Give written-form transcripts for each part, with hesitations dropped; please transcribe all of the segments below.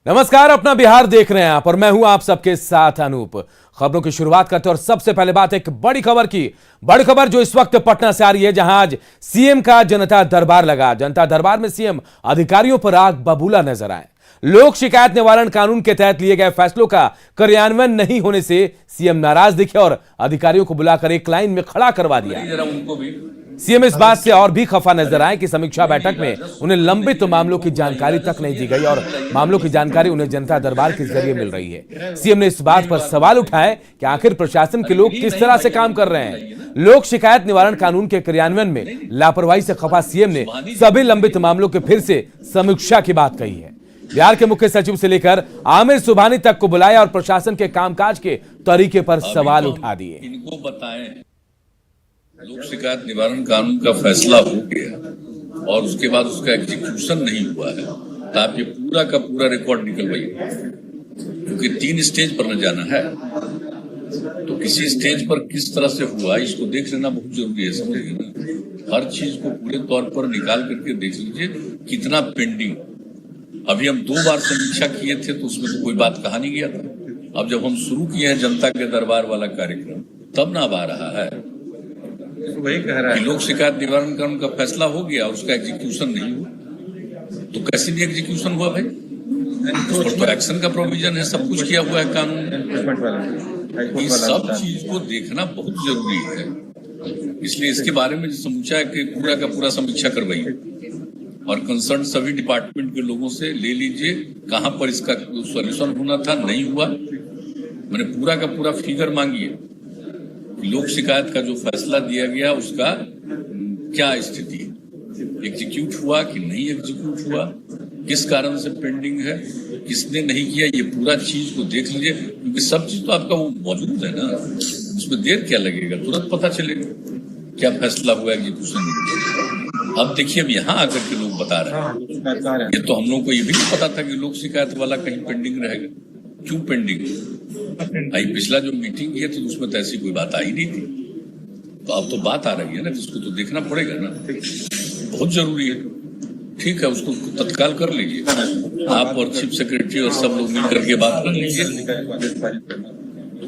नमस्कार, अपना बिहार देख रहे हैं आप और मैं हूं आप सबके साथ अनूप। खबरों की शुरुआत करते हैं और सबसे पहले बात एक बड़ी खबर की। बड़ी खबर जो इस वक्त पटना से आ रही है, जहां आज सीएम का जनता दरबार लगा। जनता दरबार में सीएम अधिकारियों पर आग बबूला नजर आए। लोक शिकायत निवारण कानून के तहत लिए गए फैसलों का कार्यान्वयन नहीं होने से सीएम नाराज दिखे और अधिकारियों को बुलाकर एक लाइन में खड़ा करवा दिया। सीएम इस बात से और भी खफा नजर आए कि समीक्षा बैठक में उन्हें लंबित मामलों की जानकारी तक नहीं दी गई और मामलों की जानकारी उन्हें जनता दरबार के जरिए मिल रही है। सीएम ने इस बात पर सवाल उठाए कि आखिर प्रशासन के लोग किस तरह से काम कर रहे हैं। लोक शिकायत निवारण कानून के क्रियान्वयन में लापरवाही से खफा सीएम ने सभी लंबित मामलों के फिर से समीक्षा की बात कही है। बिहार के मुख्य सचिव से लेकर आमिर सुबहानी तक को बुलाया और प्रशासन के कामकाज के तरीके पर सवाल उठा दिए। इनको बताएं, लोक शिकायत निवारण कानून का फैसला हो गया और उसके बाद उसका एग्जीक्यूशन नहीं हुआ है, तो आप ये पूरा का पूरा रिकॉर्ड निकलवाइए, क्योंकि 3 स्टेज पर न जाना है। तो किसी स्टेज पर किस तरह से हुआ इसको देख लेना बहुत जरूरी है, समझिए ना। हर चीज को पूरे तौर पर निकाल करके देख लीजिए कितना पेंडिंग। अभी हम 2 बार समीक्षा किए थे तो उसमें तो कोई बात कहा नहीं गया था। अब जब हम शुरू किए हैं जनता के दरबार वाला कार्यक्रम, तब ना अब आ रहा है वही कह रहा है कि लोक शिकायत निवारण कानून का फैसला हो गया और उसका एग्जीक्यूशन नहीं हुआ। तो कैसे नहीं एग्जीक्यूशन हुआ भाई? उस पर तो एक्शन का प्रोविजन है, सब कुछ किया हुआ है कानून में। इस सब चीज को देखना बहुत जरूरी है, इसलिए इसके बारे में जो समूचा है कि पूरा का पूरा समीक्षा करवाइए और कंसर्न सभी डिपार्टमेंट के लोगों से ले लीजिए कहां पर इसका सॉल्यूशन होना था, नहीं हुआ। मैंने पूरा का पूरा फिगर मांगिए, लोक शिकायत का जो फैसला दिया गया उसका क्या स्थिति है, एग्जीक्यूट हुआ कि नहीं एग्जीक्यूट हुआ, किस कारण से पेंडिंग है, किसने नहीं किया, ये पूरा चीज को देख लीजिए, क्योंकि सब चीज तो आपका वो मौजूद है ना। उसमें देर क्या लगेगा, तुरंत पता चलेगा क्या फैसला हुआ, एग्जीक्यूशन नहीं। अब देखिए, अब यहाँ आकर के लोग बता रहे हैं, ये तो हम लोग को ये भी नहीं पता था कि लोक शिकायत वाला कहीं पेंडिंग रहेगा। क्यों पेंडिंग? आई पिछला जो मीटिंग किए थे उसमें तो ऐसी कोई बात आई नहीं थी, तो अब तो बात आ रही है ना, जिसको तो देखना पड़ेगा ना, बहुत जरूरी है। ठीक है, उसको तत्काल कर लीजिए आप और चीफ सेक्रेटरी और सब लोग मिल करके बात कर लीजिए।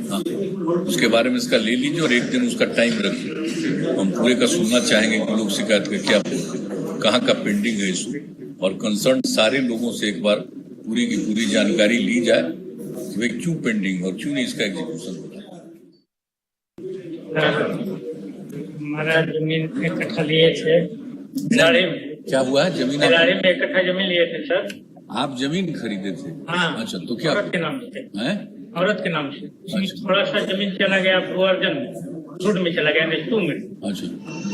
हाँ, उसके बारे में इसका ले लीजिए और एक दिन उसका टाइम रखिए। हम पूरे का सुनना चाहेंगे कि लोक शिकायत का क्या, कहाँ का पेंडिंग है इसको, और कंसर्न सारे लोगों से एक बार पूरी की पूरी जानकारी ली जाए वे क्यों पेंडिंग और क्यों नहीं इसका एग्जीक्यूशन हो रहा है। हमारा जमीन 1 कट्ठा लिए थे बिलाड़ी में। क्या हुआ है? जमीन बिलाड़ी में 1 कट्ठा जमीन लिए थे सर। आप जमीन खरीदे थे? हाँ। अच्छा, तो क्या औरत के नाम से है? औरत के नाम से। अच्छा। थोड़ा सा जमीन चला गया गोवर्धन रोड में, चला गया NH2 में। अच्छा,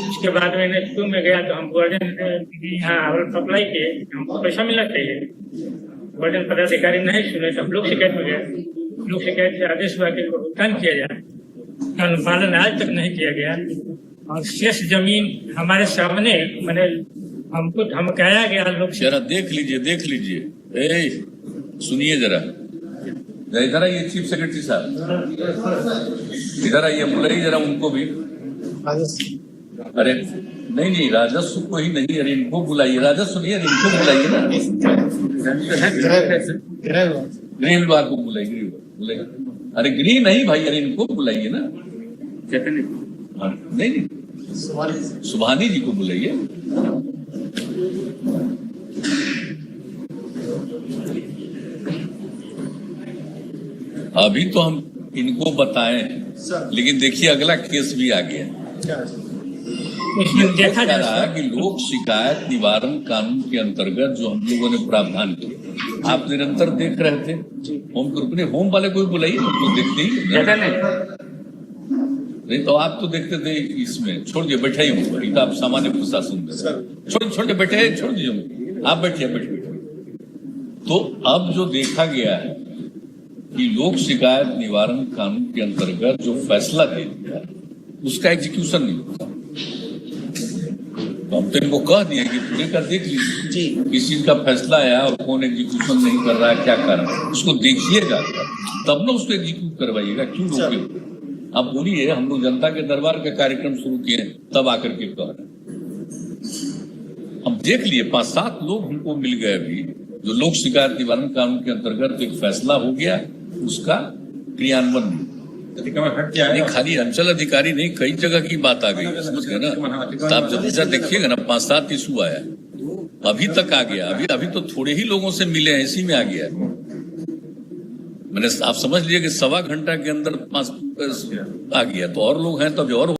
उसके बाद में NH2 में गया तो हम गोवर्धन यहाँ अप्लाई किए, हमको पैसा मिलना चाहिए। गोवर्धन पदाधिकारी नहीं सुने तो हम लोग शिकायत में गए। लोग शिकायत से आदेश हुआ कि भुगतान किया जाए, कानून पालन आज तक नहीं किया गया और शेष जमीन हमारे सामने मैंने हमको धमकाया गया। लोग जरा देख लीजिए। सुनिए जरा, इधर आइए चीफ सेक्रेटरी साहब, इधर आइए, बुलाइए जरा उनको भी। अरे नहीं, राजस्व को ही नहीं, अरे इनको बुलाइए, राजस्व नहीं, इनको बुलाइए ना, गृह विभाग को बुलाइए। अरे गृह नहीं भाई, अरे इनको बुलाइए ना। हाँ, नहीं, सुबहानी जी को बुलाइए। अभी तो हम इनको बताएं, लेकिन देखिए अगला केस भी आ गया। इसमें देखा जा रहा है कि लोक शिकायत निवारण कानून के अंतर्गत जो हम लोगों ने प्रावधान किया, आप निरंतर देख रहे थे। होम ग्रुप ने, होम वाले कोई बुलाइए, हम लोग देखते ही नहीं तो आप तो देखते थे। इसमें छोड़ दिए, बैठे ही हूँ, तो आप सामान्य प्रशासन में छोड़ बैठे, छोड़ दीजिए, आप बैठिए। तो अब जो देखा गया है कि लोक शिकायत निवारण कानून के अंतर्गत जो फैसला दे दिया उसका एग्जीक्यूशन नहीं होता। तो हम तो इनको कह दिए कि पूरे का देख लीजिए किस चीज का फैसला आया और कौन एग्जीक्यूशन नहीं कर रहा है, क्या कारण, उसको देखिएगा तब ना उसको एग्जीक्यूट करवाइएगा, क्यों रोके। अब बोलिए, हम लोग जनता के दरबार का कार्यक्रम शुरू किए तब आकर के कह रहे हैं। हम देख लिए 5-7 लोग हमको मिल गए अभी जो लोक शिकायत निवारण कानून के अंतर्गत एक फैसला हो गया, उसका क्रियान्वयन नहीं। नहीं, खाली अंचल अधिकारी नहीं, कई जगह की बात आ गई, समझ गए ना। तो आप जल्दी से देखिएगा ना, 5-7 इशू आया, अभी तक आ गया। अभी तो थोड़े ही लोगों से मिले हैं, इसी में आ गया। मैंने आप समझ लिया कि 1.25 घंटा के अंदर 5 आ गया, तो और लोग हैं तो अभी और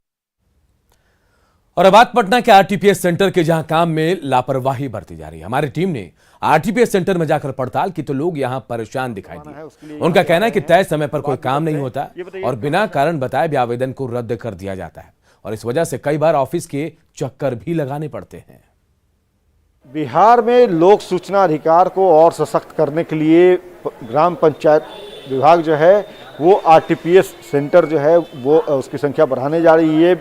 अब बात पटना के आरटीपीएस सेंटर के जहां काम में लापरवाही बरती जा रही है। हमारी टीम ने आरटीपीएस सेंटर में जाकर पड़ताल की तो लोग यहां परेशान दिखाई दिए। उनका कहना है कि तय समय पर कोई काम नहीं होता और बिना कारण बताए भी आवेदन को रद्द कर दिया जाता है और इस वजह से कई बार ऑफिस के चक्कर भी लगाने पड़ते हैं। बिहार में लोक सूचना अधिकार को और सशक्त करने के लिए ग्राम पंचायत विभाग जो है वो आरटीपीएस सेंटर जो है वो उसकी संख्या बढ़ाने जा रही है।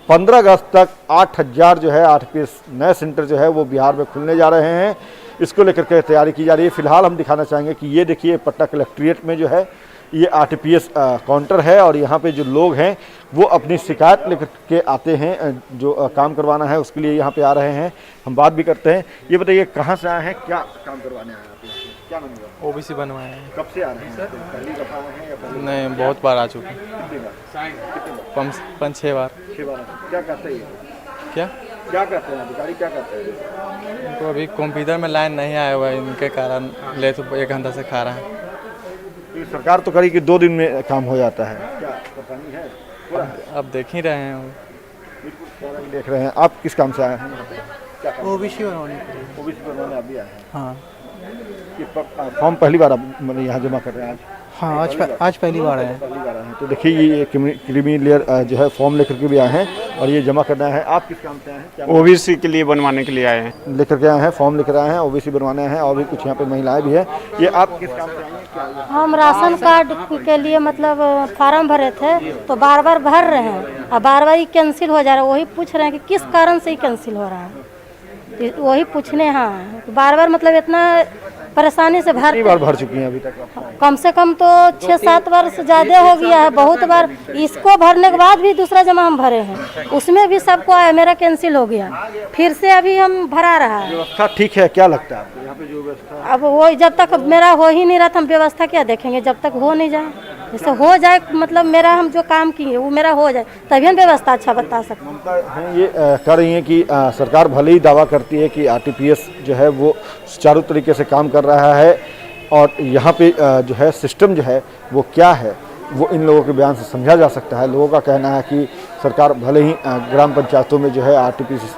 15 अगस्त तक 8000 जो है आरटीपीएस नए सेंटर जो है वो बिहार में खुलने जा रहे हैं। इसको लेकर के तैयारी की जा रही है। फिलहाल हम दिखाना चाहेंगे कि ये देखिए पटना कलेक्ट्रेट में जो है ये आरटीपीएस काउंटर है और यहाँ पे जो लोग हैं वो अपनी शिकायत लेकर के आते हैं, जो काम करवाना है उसके लिए यहाँ पे आ रहे हैं। हम बात भी करते हैं। ये बताइए कहाँ से आए हैं, क्या काम करवाने आए हैं आप? क्या नाम है? ओबीसी बनवाए हैं। कब से आ रहे हैं? पहली दफा आए हैं या पहली? नहीं, बहुत बार आ चुके हैं। कितनी बार? 5-6 बार। 6 बार। क्या करते हैं? क्या करते हैं अधिकारी, क्या करते हैं? उनको अभी कंप्यूटर में लाइन नहीं आया हुआ है, इनके कारण ले तो 1 घंटा से खा रहे हैं। तो सरकार तो करी कि 2 दिन में काम हो जाता है, क्या परेशानी है? पूरा है। अब देख ही रहे हैं। बिल्कुल देख रहे हैं। आप किस काम से आए हैं? क्या ओबीसी बनवाने के लिए। ओबीसी बनवाने आप भी आए हैं? हाँ कि फॉर्म पहली बार आप मतलब यहाँ जमा कर रहे हैं आज? हाँ, आज पहली बार आए हैं। पहली बार आए हैं। तो देखिए ये क्रीमी लेयर जो है फॉर्म लेकर के भी आए हैं और ये जमा करना है। आप किस काम से आए हैं? क्या ओबीसी के लिए बनवाने के लिए आए हैं। लेकर के आए हैं, फॉर्म लेकर आए हैं, ओबीसी बनवाने हैं और भी कुछ यहाँ पे महिलाएं भी हैं। ये आप किस काम से आए हैं? क्या हम राशन कार्ड के लिए मतलब फार्म भरे थे तो बार बार भर रहे हैं और बार बार ही कैंसिल हो जा रहा है। वही पूछ रहे हैं कि किस कारण से ही कैंसिल हो रहा है, तो वही पूछने। हाँ, बार बार मतलब इतना परेशानी से कितनी बार भर चुकी हैं अभी तक? कम से कम तो 6-7 बार से ज़्यादा हो गया है। बहुत बार इसको भरने के बाद भी दूसरा जमा हम भरे हैं, उसमें भी सबको आया, मेरा कैंसिल हो गया। फिर से अभी हम भरा रहा है। व्यवस्था ठीक है? क्या लगता है आपको यहाँ पे जो व्यवस्था? अब वो जब तक मेरा हो ही नहीं रहा था हम व्यवस्था क्या देखेंगे, जब तक हो नहीं जाए। जैसे हो जाए मतलब मेरा हम जो काम किए वो मेरा हो जाए तभी हम व्यवस्था अच्छा बता सकते हैं। ममता हैं ये कह रही हैं कि सरकार भले ही दावा करती है कि आरटीपीएस जो है वो सुचारू तरीके से काम कर रहा है और यहाँ पे जो है सिस्टम जो है वो क्या है वो इन लोगों के बयान से समझा जा सकता है। लोगों का कहना है कि सरकार भले ही ग्राम पंचायतों में जो है आरटीपीएस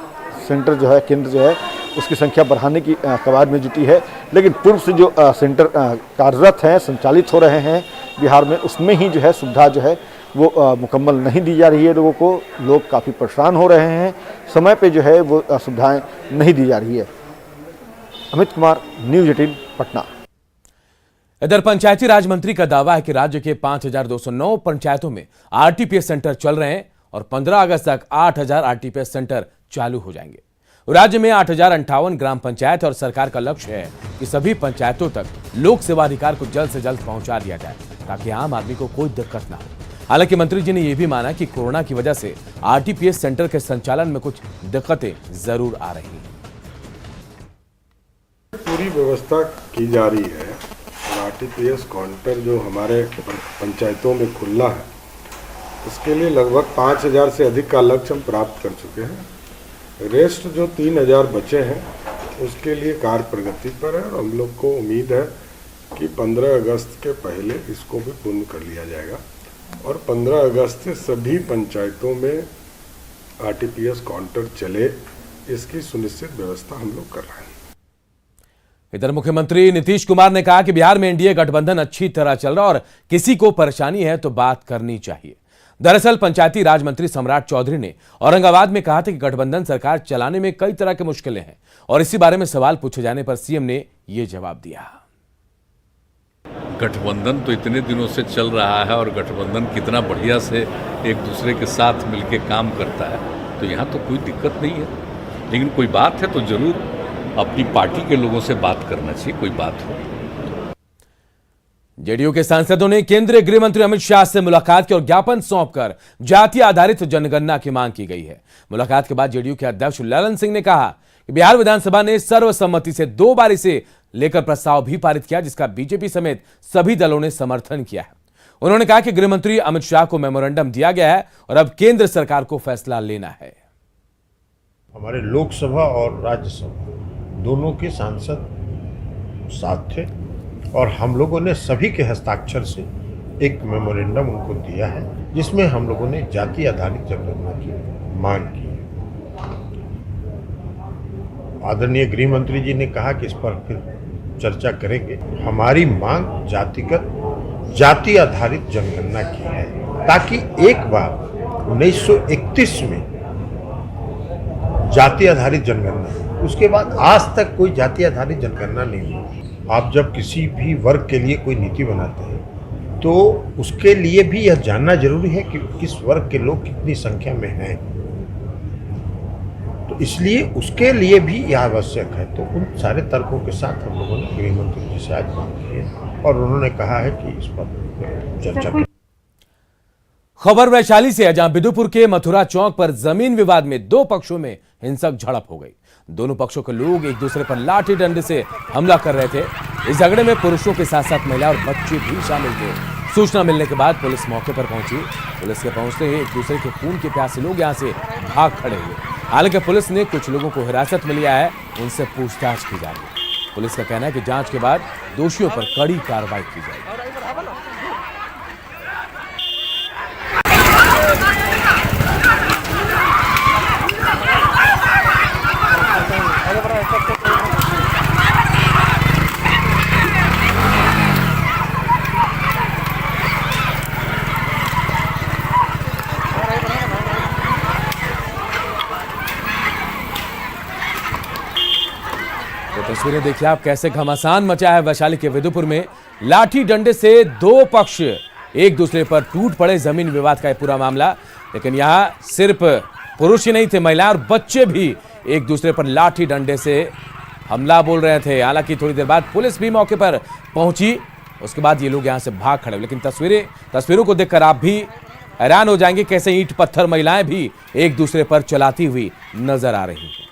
सेंटर जो है केंद्र जो है उसकी संख्या बढ़ाने की कवायद में जुटी है, लेकिन पूर्व से जो सेंटर कार्यरत हैं, संचालित हो रहे हैं बिहार में, उसमें ही जो है सुविधा जो है वो मुकम्मल नहीं दी जा रही है लोगों को। लोग काफ़ी परेशान हो रहे हैं, समय पे जो है वो सुविधाएं नहीं दी जा रही है। अमित कुमार, न्यूज़ 18 पटना। इधर पंचायती राज मंत्री का दावा है कि राज्य के 5209 पंचायतों में आरटीपीएस सेंटर चल रहे हैं और 15 अगस्त तक 8000 आरटीपीएस सेंटर चालू हो जाएंगे। राज्य में 8058 ग्राम पंचायत और सरकार का लक्ष्य है कि सभी पंचायतों तक लोक सेवा अधिकार को जल्द से जल्द पहुंचा दिया जाए ताकि आम आदमी को कोई दिक्कत ना हो। हालांकि मंत्री जी ने यह भी माना कि कोरोना की वजह से आरटीपीएस सेंटर के संचालन में कुछ दिक्कतें जरूर आ रही हैं। पूरी व्यवस्था की जा रही है और आरटीपीएस काउंटर जो हमारे पंचायतों में खुलना है उसके लिए लगभग 5000 से अधिक का लक्ष्य हम प्राप्त कर चुके हैं। रेस्ट जो 3000 बचे हैं उसके लिए कार्य प्रगति पर है और हम लोग को उम्मीद है कि 15 अगस्त के पहले इसको भी पूर्ण कर लिया जाएगा और 15 अगस्त से सभी पंचायतों में आरटीपीएस काउंटर चले, इसकी सुनिश्चित व्यवस्था हम लोग कर रहे हैं। इधर मुख्यमंत्री नीतीश कुमार ने कहा कि बिहार में एनडीए गठबंधन अच्छी तरह चल रहा और किसी को परेशानी है तो बात करनी चाहिए। दरअसल पंचायती राज मंत्री सम्राट चौधरी ने औरंगाबाद में कहा था कि गठबंधन सरकार चलाने में कई तरह की मुश्किलें हैं और इसी बारे में सवाल पूछे जाने पर सीएम ने यह जवाब दिया। गठबंधन तो इतने दिनों से चल रहा है और गठबंधन कितना बढ़िया से एक दूसरे के साथ मिलकर काम करता है, तो यहाँ तो कोई दिक्कत नहीं है। लेकिन कोई बात है तो जरूर अपनी पार्टी के लोगों से बात करना चाहिए, कोई बात हो। जेडीयू के सांसदों ने केंद्रीय गृह मंत्री अमित शाह से मुलाकात की और ज्ञापन सौंपकर जाति आधारित जनगणना की मांग की गई है। मुलाकात के बाद जेडीयू के अध्यक्ष ललन सिंह ने कहा कि बिहार विधानसभा ने सर्वसम्मति से 2 बार इसे लेकर प्रस्ताव भी पारित किया, जिसका बीजेपी समेत सभी दलों ने समर्थन किया है। उन्होंने कहा कि गृह मंत्री अमित शाह को मेमोरेंडम दिया गया है और अब केंद्र सरकार को फैसला लेना है। हमारे लोकसभा और राज्यसभा दोनों के सांसद साथ थे और हम लोगों ने सभी के हस्ताक्षर से एक मेमोरेंडम उनको दिया है, जिसमें हम लोगों ने जाति आधारित जनगणना की मांग की है। आदरणीय गृह मंत्री जी ने कहा कि इस पर फिर चर्चा करेंगे। हमारी मांग जाति आधारित जनगणना की है, ताकि एक बार 1931 में जाति आधारित जनगणना, उसके बाद आज तक कोई जाति आधारित जनगणना नहीं हुई। आप जब किसी भी वर्ग के लिए कोई नीति बनाते हैं तो उसके लिए भी यह जानना जरूरी है कि किस वर्ग के लोग कितनी संख्या में हैं, तो इसलिए उसके लिए भी यह आवश्यक है। तो उन सारे तर्कों के साथ हम लोगों ने गृह मंत्री जी से आज बात की है और उन्होंने कहा है कि इस पर चर्चा करें। खबर वैशाली से है, जहां बिदुपुर के मथुरा चौक पर जमीन विवाद में दो पक्षों में हिंसक झड़प हो गई। दोनों पक्षों के लोग एक दूसरे पर लाठी डंडे से हमला कर रहे थे। इस झगड़े में पुरुषों के साथ साथ महिला और बच्चे भी शामिल थे। सूचना मिलने के बाद पुलिस मौके पर पहुंची। पुलिस के पहुंचते ही एक दूसरे के खून के प्यासे लोग यहां से भाग खड़े हुए। हालांकि पुलिस ने कुछ लोगों को हिरासत में लिया है, उनसे पूछताछ की जा रही है। पुलिस का कहना है कि जांच के बाद दोषियों पर कड़ी कार्रवाई की जाएगी। तस्वीरें देखिए आप, कैसे घमासान मचा है वैशाली के विदुपुर में। लाठी डंडे से दो पक्ष एक दूसरे पर टूट पड़े। जमीन विवाद का यह पूरा मामला, लेकिन यहां सिर्फ पुरुष ही नहीं थे, महिला और बच्चे भी एक दूसरे पर लाठी डंडे से हमला बोल रहे थे। हालांकि थोड़ी देर बाद पुलिस भी मौके पर पहुंची, उसके बाद ये लोग यहां से भाग खड़े। लेकिन तस्वीरों को देखकर आप भी हैरान हो जाएंगे, कैसे ईंट पत्थर महिलाएं भी एक दूसरे पर चलाती हुई नजर आ रही हैं।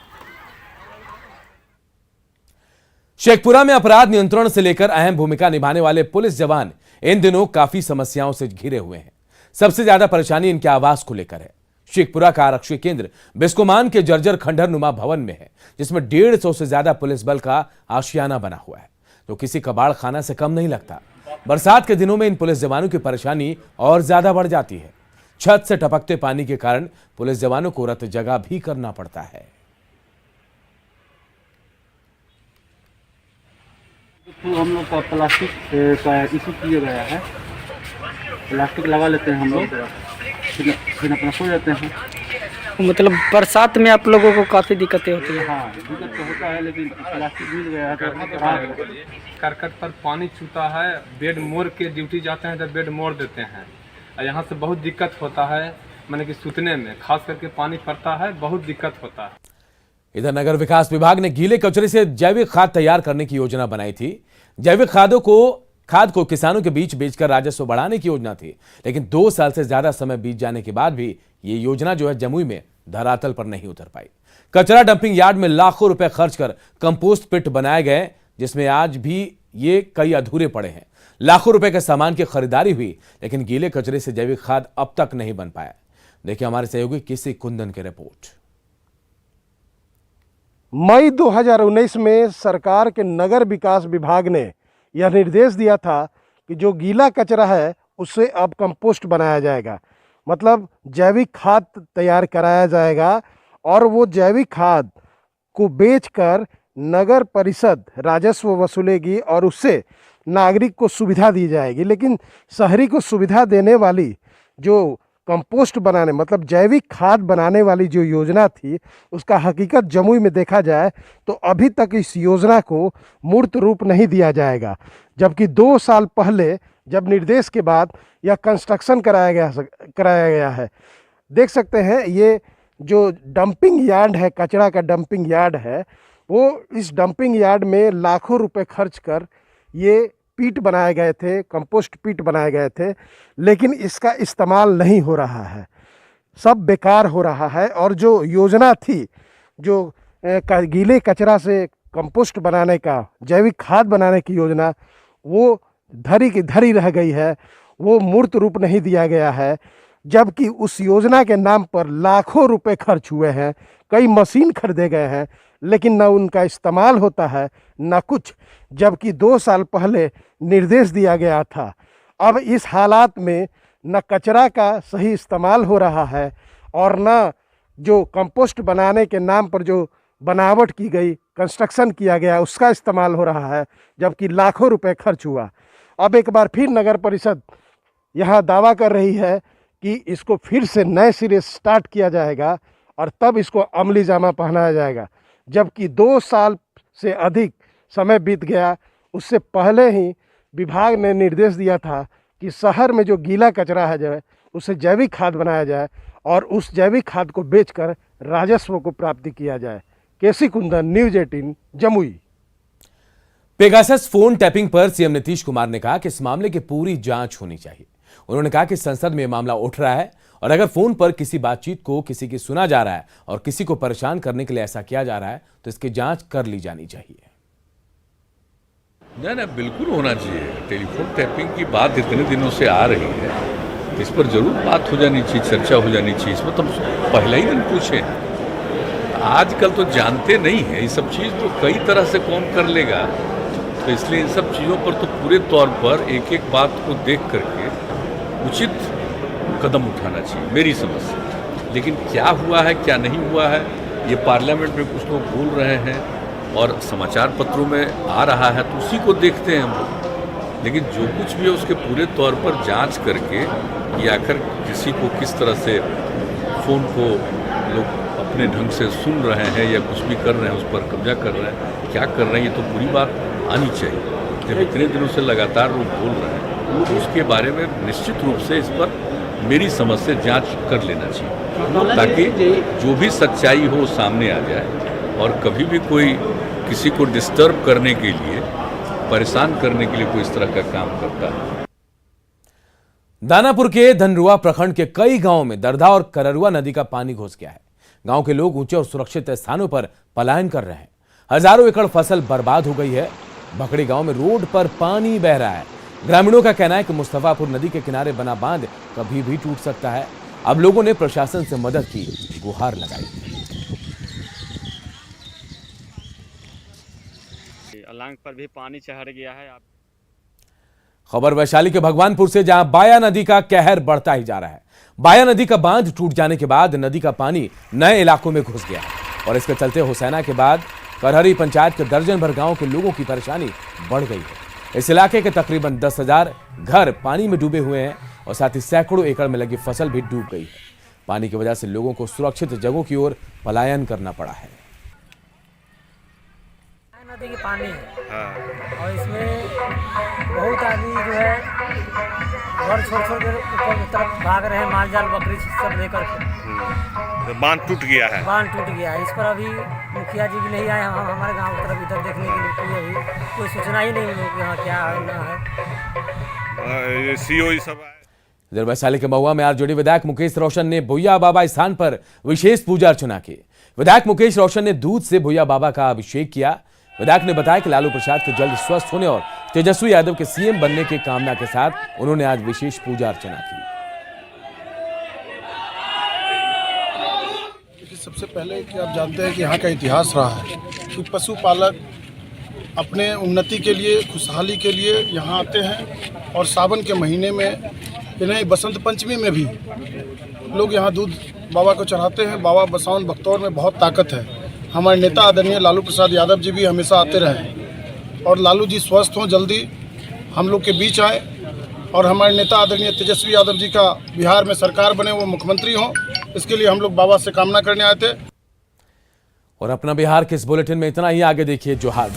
शेखपुरा में अपराध नियंत्रण से लेकर अहम भूमिका निभाने वाले पुलिस जवान इन दिनों काफी समस्याओं से घिरे हुए हैं। सबसे ज्यादा परेशानी इनके आवास को लेकर है। शेखपुरा का आरक्षी केंद्र बिस्कोमान के जर्जर खंडहर नुमा भवन में है, जिसमें 150 से ज्यादा पुलिस बल का आशियाना बना हुआ है, जो किसी कबाड़ खाना से कम नहीं लगता। बरसात के दिनों में इन पुलिस जवानों की परेशानी और ज्यादा बढ़ जाती है। छत से टपकते पानी के कारण पुलिस जवानों को रत जगह भी करना पड़ता है। तो हम लोग का प्लास्टिक का इशू किया गया है। प्लास्टिक लगा लेते हैं हम लोग, फिर अपना सो जाते हैं। मतलब बरसात में आप लोगों को काफ़ी दिक्कतें होती हैं? हाँ, दिक्कत तो होता है, लेकिन प्लास्टिक मिल गया है तो करकट पर पानी छूता है। बेड मोड़ के ड्यूटी जाते हैं तो बेड मोड़ देते हैं। यहाँ से बहुत दिक्कत होता है, मैंने कि सूतने में खास करके पानी पड़ता है, बहुत दिक्कत होता है। इधर नगर विकास विभाग ने गीले कचरे से जैविक खाद तैयार करने की योजना बनाई थी। जैविक खाद को किसानों के बीच बेचकर राजस्व बढ़ाने की योजना थी, लेकिन 2 साल से ज्यादा समय बीत जाने के बाद भी ये योजना जो है जमुई में धरातल पर नहीं उतर पाई। कचरा डंपिंग यार्ड में लाखों रुपए खर्च कर कंपोस्ट पिट बनाए गए, जिसमें आज भी ये कई अधूरे पड़े हैं। लाखों रुपए के सामान की खरीदारी हुई, लेकिन गीले कचरे से जैविक खाद अब तक नहीं बन पाया। देखिए हमारे सहयोगी किसी कुंदन की रिपोर्ट। मई 2019 में सरकार के नगर विकास विभाग ने यह निर्देश दिया था कि जो गीला कचरा है उससे अब कंपोस्ट बनाया जाएगा, मतलब जैविक खाद तैयार कराया जाएगा और वो जैविक खाद को बेचकर नगर परिषद राजस्व वसूलेगी और उससे नागरिक को सुविधा दी जाएगी। लेकिन शहरी को सुविधा देने वाली जो कंपोस्ट बनाने मतलब जैविक खाद बनाने वाली जो योजना थी, उसका हकीकत जमुई में देखा जाए तो अभी तक इस योजना को मूर्त रूप नहीं दिया जाएगा। जबकि 2 साल पहले जब निर्देश के बाद यह कंस्ट्रक्शन कराया गया है। देख सकते हैं ये जो डंपिंग यार्ड है, कचरा का डंपिंग यार्ड है, वो इस डंपिंग यार्ड में लाखों रुपए खर्च कर ये पीट बनाए गए थे, कंपोस्ट पीट बनाए गए थे, लेकिन इसका इस्तेमाल नहीं हो रहा है, सब बेकार हो रहा है। और जो योजना थी जो गीले कचरा से कंपोस्ट बनाने का, जैविक खाद बनाने की योजना, वो धरी की धरी रह गई है, वो मूर्त रूप नहीं दिया गया है। जबकि उस योजना के नाम पर लाखों रुपए खर्च हुए हैं, कई मशीन खरीदे गए हैं, लेकिन न उनका इस्तेमाल होता है न कुछ। जबकि 2 साल पहले निर्देश दिया गया था। अब इस हालात में न कचरा का सही इस्तेमाल हो रहा है और न जो कंपोस्ट बनाने के नाम पर जो बनावट की गई, कंस्ट्रक्शन किया गया, उसका इस्तेमाल हो रहा है, जबकि लाखों रुपए खर्च हुआ। अब एक बार फिर नगर परिषद यहाँ दावा कर रही है कि इसको फिर से नए सिरे स्टार्ट किया जाएगा और तब इसको अमली जामा पहनाया जाएगा। जबकि 2 साल से अधिक समय बीत गया। उससे पहले ही विभाग ने निर्देश दिया था कि शहर में जो गीला कचरा है जो है उसे जैविक खाद बनाया जाए और उस जैविक खाद को बेचकर राजस्व को प्राप्ति किया जाए। K C Kundan, news 18, Jamui. Pegasus phone tapping पर सीएम नीतीश कुमार ने कहा कि इस मामले की पूरी जांच होनी चाहिए। उन्होंने कहा कि संसद में मामला उठ रहा है और अगर फोन पर किसी बातचीत को किसी की सुना जा रहा है और किसी को परेशान करने के लिए ऐसा किया जा रहा है तो इसकी जांच कर ली जानी चाहिए। नहीं, बिल्कुल होना चाहिए। टेलीफोन टैपिंग की बात इतने दिनों से आ रही है, इस पर जरूर बात हो जानी चाहिए, चर्चा हो जानी चाहिए। इसमें तो पहले ही दिन पूछे। आजकल तो जानते नहीं है ये सब चीज़, तो कई तरह से कौन कर लेगा। तो इसलिए इन सब चीज़ों पर तो पूरे तौर पर एक एक बात को देख करके उचित कदम उठाना चाहिए मेरी समझ से। लेकिन क्या हुआ है क्या नहीं हुआ है ये पार्लियामेंट में कुछ लोग बोल रहे हैं और समाचार पत्रों में आ रहा है, तो उसी को देखते हैं हम लोग। लेकिन जो कुछ भी है उसके पूरे तौर पर जांच करके कि आखिर किसी को किस तरह से फ़ोन को लोग अपने ढंग से सुन रहे हैं या कुछ भी कर रहे हैं, उस पर कब्जा कर रहे हैं, क्या कर रहे हैं, ये तो पूरी बात आनी चाहिए। जब इतने दिनों से लगातार लोग बोल रहे हैं तो उसके बारे में निश्चित रूप से इस पर मेरी समझ से जांच कर लेना चाहिए, ताकि जो भी सच्चाई हो सामने आ जाए और कभी भी कोई किसी को डिस्टर्ब करने के लिए, परेशान करने के लिए कोई इस तरह का काम करता है। दानापुर के धनरुआ प्रखंड के कई गांवों में दरधा और कररुआ नदी का पानी घुस गया है। गांव के लोग ऊंचे और सुरक्षित स्थानों पर पलायन कर रहे हैं। हजारों एकड़ फसल बर्बाद हो गई है। बकड़ी गांव में रोड पर पानी बह रहा है। ग्रामीणों का कहना है कि मुस्तफापुर नदी के किनारे बना बांध कभी भी टूट सकता है। अब लोगों ने प्रशासन से मदद की गुहार लगाई। अलांग पर भी पानी चढ़ गया है। खबर वैशाली के भगवानपुर से, जहां बाया नदी का कहर बढ़ता ही जा रहा है। बाया नदी का बांध टूट जाने के बाद नदी का पानी नए इलाकों में घुस गया है और इसके चलते हुसैना के बाद करहरी पंचायत के दर्जन भर गांव के लोगों की परेशानी बढ़ गई है। इस इलाके के तकरीबन 10,000 घर पानी में डूबे हुए हैं और साथ ही सैकड़ों एकड़ में लगी फसल भी डूब गई है। पानी की वजह से लोगों को सुरक्षित जगहों की ओर पलायन करना पड़ा है। नदी के पानी है और इसमें बहुत आदमी जो है घर छोड़ के ऊपर तरफ भाग रहे हैं, माल जाल बकरी सब लेकर के। बांध टूट गया है। बांध टूट गया है। इस पर अभी मुखिया जी भी नहीं आए हमारे गांव की तरफ इधर देखने के लिए। कोई सूचना ही नहीं मिली कि यहाँ क्या है ना है। सीओ सब आए। इधर वैशाली के महुआ में आरजेडी विधायक मुकेश रोशन ने भुइया बाबा स्थान पर विशेष पूजा अर्चना की। विधायक मुकेश रोशन ने दूध से भुइया बाबा का अभिषेक किया। विधायक ने बताया कि लालू प्रसाद के जल्द स्वस्थ होने और तेजस्वी यादव के सीएम बनने की कामना के साथ उन्होंने आज विशेष पूजा अर्चना की। सबसे पहले कि आप जानते हैं कि यहाँ का इतिहास रहा है कि पशुपालक अपने उन्नति के लिए, खुशहाली के लिए यहाँ आते हैं और सावन के महीने में, नहीं बसंत पंचमी में भी लोग यहाँ दूध बाबा को चढ़ाते हैं। बाबा बसौन बख्तौर में बहुत ताकत है। हमारे नेता आदरणीय लालू प्रसाद यादव जी भी हमेशा आते रहे और लालू जी स्वस्थ हों, जल्दी हम लोग के बीच आए और हमारे नेता आदरणीय तेजस्वी यादव जी का बिहार में सरकार बने, वो मुख्यमंत्री हों, इसके लिए हम लोग बाबा से कामना करने आए थे। और अपना बिहार के इस बुलेटिन में इतना ही। आगे देखिए जो हाल